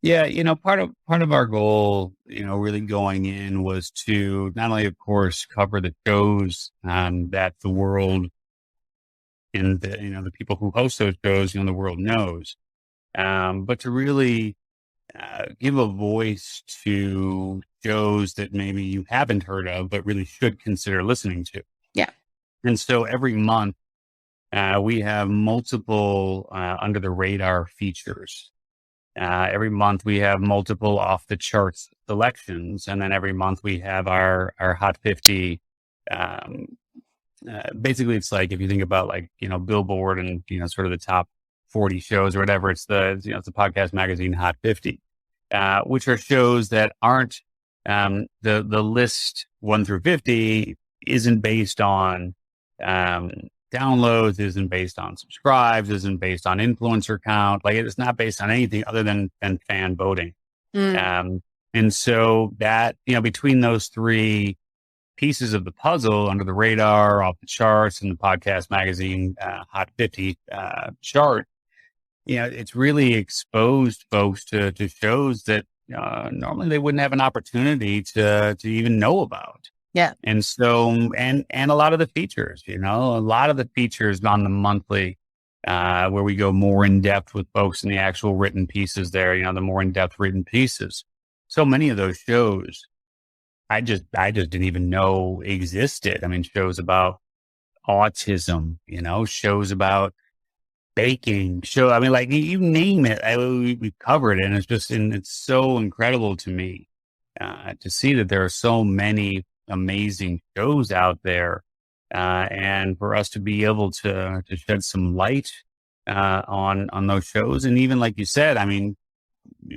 Yeah, part of our goal, really going in was to not only, of course, cover the shows that the world and the people who host those shows, the world knows, but to really give a voice to shows that maybe you haven't heard of, but really should consider listening to. Yeah. And so every month we have multiple under the radar features. Every month we have multiple off the charts selections, and then every month we have our Hot 50. Um, Basically, it's like if you think about like Billboard and sort of the top 40 shows or whatever, it's it's the podcast magazine Hot 50, which are shows that aren't the list 1 through 50 isn't based on um, downloads, isn't based on subscribes, isn't based on influencer count. Like it's not based on anything other than fan voting. And so that, between those three pieces of the puzzle, under the radar, off the charts, and the podcast magazine Hot 50 chart, it's really exposed folks to shows that normally they wouldn't have an opportunity to even know about. Yeah. And so, and a lot of the features, a lot of the features on the monthly, where we go more in depth with folks in the actual written pieces there, the more in depth written pieces. So many of those shows, I just didn't even know existed. I mean, shows about autism, shows about baking, I mean, like you name it, we covered it. And it's so incredible to me to see that there are so many amazing shows out there, and for us to be able to shed some light on those shows. And even like you said, I mean,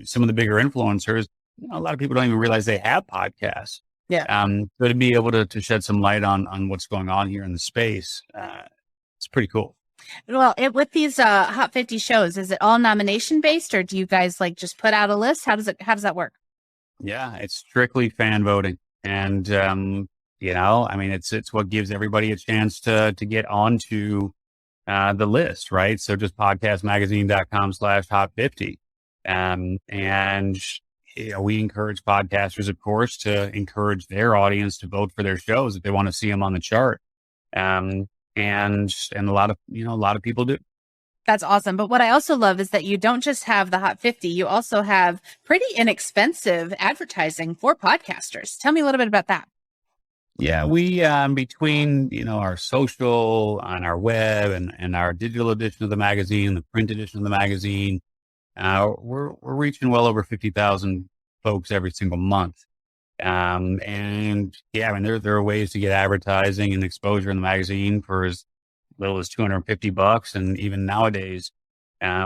some of the bigger influencers, a lot of people don't even realize they have podcasts. Yeah. So to be able to shed some light on what's going on here in the space, it's pretty cool. Well, with these Hot 50 shows, is it all nomination based, or do you guys like just put out a list? How does that work? Yeah, it's strictly fan voting. And, I mean, it's what gives everybody a chance to get onto the list, right? So just podcastmagazine.com/hot50. And, we encourage podcasters, of course, to encourage their audience to vote for their shows if they want to see them on the chart. And a lot of people do. That's awesome. But what I also love is that you don't just have the Hot 50, you also have pretty inexpensive advertising for podcasters. Tell me a little bit about that. Yeah, we, between, our social on our web and our digital edition of the magazine, the print edition of the magazine, we're reaching well over 50,000 folks every single month. And yeah, I mean, there are ways to get advertising and exposure in the magazine for as little as $250. And even nowadays,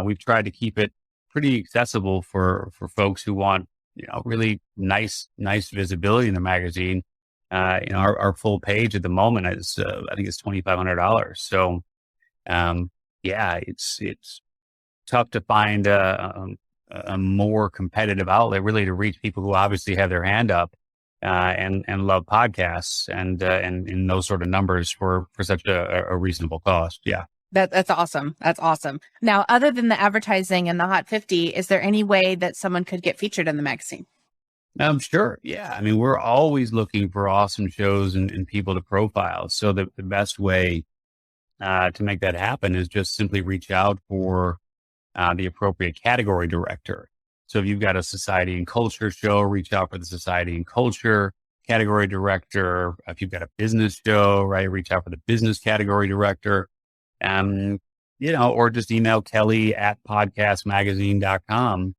we've tried to keep it pretty accessible for folks who want, really nice visibility in the magazine. Our full page at the moment is, I think it's $2,500. So, yeah, it's tough to find a more competitive outlet really to reach people who obviously have their hand up and love podcasts and in those sort of numbers for such a reasonable cost. Yeah. That's awesome. That's awesome. Now, other than the advertising and the Hot 50, is there any way that someone could get featured in the magazine? Sure. Yeah. I mean, we're always looking for awesome shows and people to profile. So the best way to make that happen is just simply reach out for the appropriate category director. So if you've got a society and culture show, reach out for the society and culture category director. If you've got a business show, right, reach out for the business category director. Or just email Kelly at podcastmagazine.com